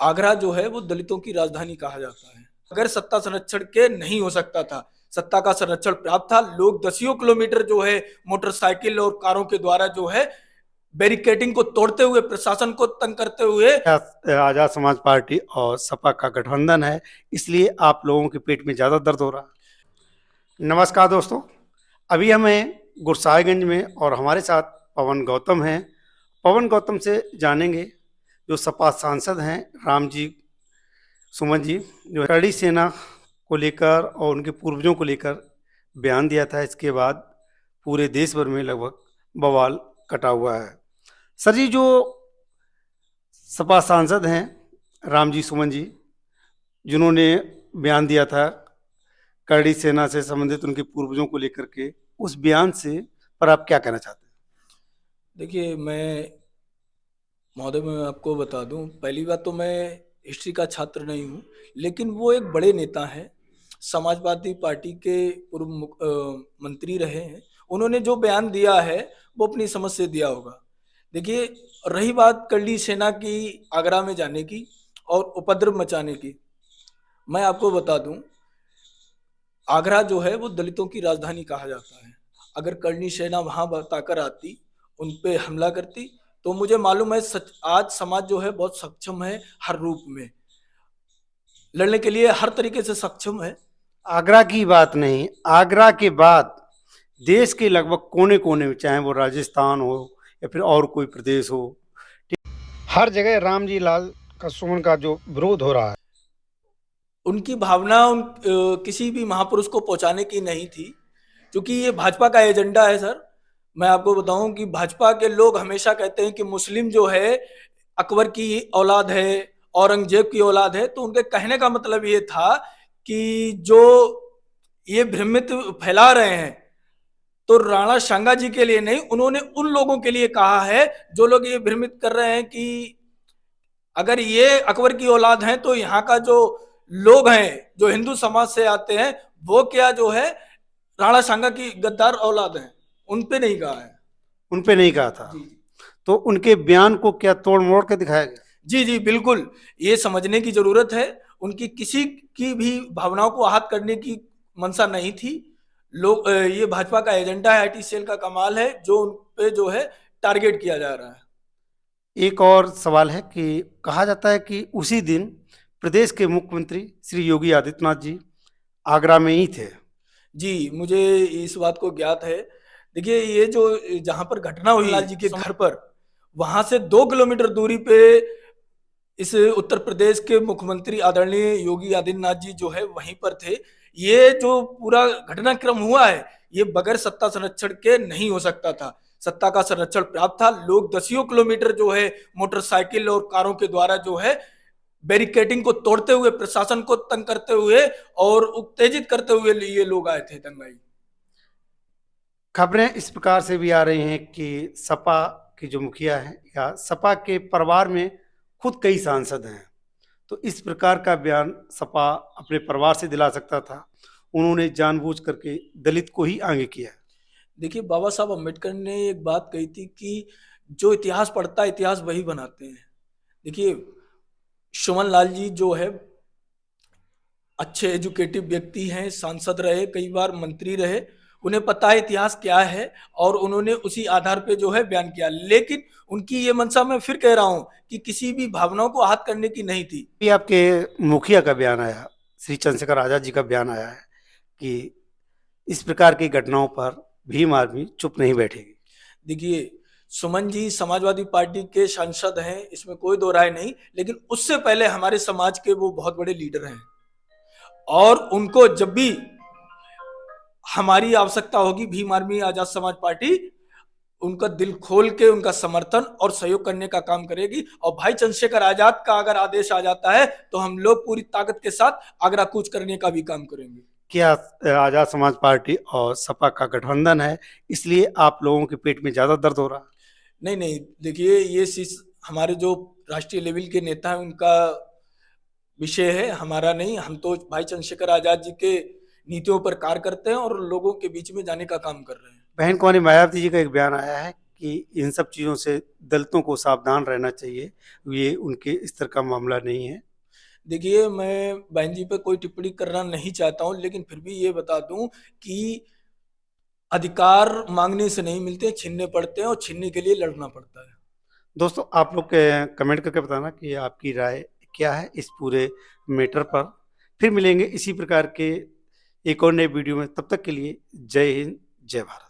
आगरा जो है वो दलितों की राजधानी कहा जाता है। अगर सत्ता संरक्षण के नहीं हो सकता था, सत्ता का संरक्षण प्राप्त था। लोग दसियों किलोमीटर जो है मोटरसाइकिल और कारों के द्वारा जो है बैरिकेडिंग को तोड़ते हुए, प्रशासन को तंग करते हुए। आजाद समाज पार्टी और सपा का गठबंधन है, इसलिए आप लोगों के पेट में ज्यादा दर्द हो रहा है। नमस्कार दोस्तों, अभी हमें गुरसाहिबगंज में और हमारे साथ पवन गौतम हैं। पवन गौतम से जानेंगे जो सपा सांसद हैं राम जी सुमन जी, जो करड़ी सेना को लेकर और उनके पूर्वजों को लेकर बयान दिया था। इसके बाद पूरे देश भर में लगभग बवाल कटा हुआ है। सर जी, जो सपा सांसद हैं राम जी सुमन जी, जिन्होंने बयान दिया था करड़ी सेना से संबंधित उनके पूर्वजों को लेकर के, उस बयान से पर आप क्या कहना चाहते हैं? देखिए, मैं आपको बता दूं, पहली बात तो मैं हिस्ट्री का छात्र नहीं हूं, लेकिन वो एक बड़े नेता हैं, समाजवादी पार्टी के पूर्व मंत्री रहे हैं। उन्होंने जो बयान दिया है वो अपनी समझ से दिया होगा। देखिए, रही बात करड़ी सेना की आगरा में जाने की और उपद्रव मचाने की, मैं आपको बता दूं, आगरा जो है वो दलितों की राजधानी कहा जाता है। अगर करणी सेना वहां बताकर आती, उन पे हमला करती, तो मुझे मालूम है सच आज समाज जो है बहुत सक्षम है, हर रूप में लड़ने के लिए हर तरीके से सक्षम है। आगरा की बात नहीं, आगरा के बाद देश के लगभग कोने कोने में, चाहे वो राजस्थान हो या फिर और कोई प्रदेश हो, हर जगह राम जी लाल का सुमन का जो विरोध हो रहा है। उनकी भावना किसी भी महापुरुष को पहुंचाने की नहीं थी, क्योंकि ये भाजपा का एजेंडा है सर। मैं आपको बताऊं कि भाजपा के लोग हमेशा कहते हैं कि मुस्लिम जो है अकबर की औलाद है, औरंगजेब की औलाद है। तो उनके कहने का मतलब ये था कि जो ये भ्रमित फैला रहे हैं, तो राणा सांगा जी के लिए नहीं, उन्होंने उन लोगों के लिए कहा है जो लोग ये भ्रमित कर रहे हैं कि अगर ये अकबर की औलाद हैं तो यहाँ का जो लोग हैं जो हिंदू समाज से आते हैं, वो क्या जो है राणा सांगा की गद्दार औलाद हैं। उन पे नहीं कहा है। उन पे नहीं कहा था। जी तो उनके बयान को क्या तोड़ मोड़ के दिखाया गया? जी जी, बिल्कुल। ये समझने की जरूरत है, उनकी किसी की भी भावनाओं को आहत करने की मंशा नहीं थी। लोग ये भाजपा का एजेंडा है, आईटी सेल का कमाल है, जो उन पे जो है टारगेट किया जा रहा है। एक और सवाल है कि कहा जाता है कि उसी दिन प्रदेश के मुख्यमंत्री श्री योगी आदित्यनाथ जी आगरा में ही थे। जी, मुझे इस बात को ज्ञात है। देखिए, ये जो जहां पर घटना हुई लाल जी के घर पर, वहां से 2 किलोमीटर दूरी पे इस उत्तर प्रदेश के मुख्यमंत्री आदरणीय योगी आदित्यनाथ जी जो है वहीं पर थे। ये जो पूरा घटनाक्रम हुआ है, ये बगैर सत्ता संरक्षण के नहीं हो सकता था। सत्ता का संरक्षण प्राप्त था। लोग दसियों किलोमीटर जो है मोटरसाइकिल और कारों के द्वारा जो है बैरिकेडिंग को तोड़ते हुए, प्रशासन को तंग करते हुए और उत्तेजित करते हुए ये लोग आए थे दंगाई। खबरें इस प्रकार से भी आ रही हैं कि सपा की जो मुखिया है या सपा के परिवार में खुद कई सांसद हैं, तो इस प्रकार का बयान सपा अपने परिवार से दिला सकता था। उन्होंने जानबूझ करके दलित को ही आगे किया। देखिए, बाबा साहब अम्बेडकर ने एक बात कही थी कि जो इतिहास पढ़ता है, इतिहास वही बनाते हैं। देखिए, सुमन लाल जी जो है अच्छे एजुकेटिव व्यक्ति हैं, सांसद रहे, कई बार मंत्री रहे, उन्हें पता है इतिहास क्या है, और उन्होंने उसी आधार पे जो है बयान किया। लेकिन उनकी ये मंशा, मैं फिर कह रहा हूं, कि किसी भी भावनाओं को आहत करने की नहीं थी। भी आपके मुखिया का बयान आया, श्री चंद्रशेखर आजाद जी का बयान आया है कि इस प्रकार की घटनाओं पर भीम आर्मी चुप नहीं बैठेगी। देखिए, सुमन जी समाजवादी पार्टी के सांसद हैं, इसमें कोई दो राय नहीं, लेकिन उससे पहले हमारे समाज के वो बहुत बड़े लीडर हैं, और उनको जब भी हमारी आवश्यकता होगी, भीम आर्मी आजाद समाज पार्टी उनका दिल खोल के उनका समर्थन और सहयोग करने का काम करेगी। और भाई चंद्रशेखर आजाद का अगर आदेश आ जाता है तो हम लोग पूरी ताकत के साथ आगरा कूच करने का भी काम करेंगे। क्या आजाद समाज पार्टी और सपा का गठबंधन है, इसलिए आप लोगों के पेट में ज्यादा दर्द हो रहा है? नहीं नहीं, देखिए, ये चीज हमारे जो राष्ट्रीय लेवल के नेता हैं उनका विषय है, हमारा नहीं। हम तो भाई चंद्रशेखर आजाद जी के नीतियों पर कार्य करते हैं और लोगों के बीच में जाने का काम कर रहे हैं। बहन कुमारी मायावती जी का एक बयान आया है कि इन सब चीज़ों से दलितों को सावधान रहना चाहिए, ये उनके स्तर का मामला नहीं है। देखिए, मैं बहन जी पे कोई टिप्पणी करना नहीं चाहता हूँ, लेकिन फिर भी ये बता दूं कि अधिकार मांगने से नहीं मिलते, छीनने पड़ते हैं और छीनने के लिए लड़ना पड़ता है। दोस्तों आप लोग कमेंट करके बताना कि आपकी राय क्या है इस पूरे मैटर पर। फिर मिलेंगे इसी प्रकार के एक और नए वीडियो में, तब तक के लिए जय हिंद, जय भारत।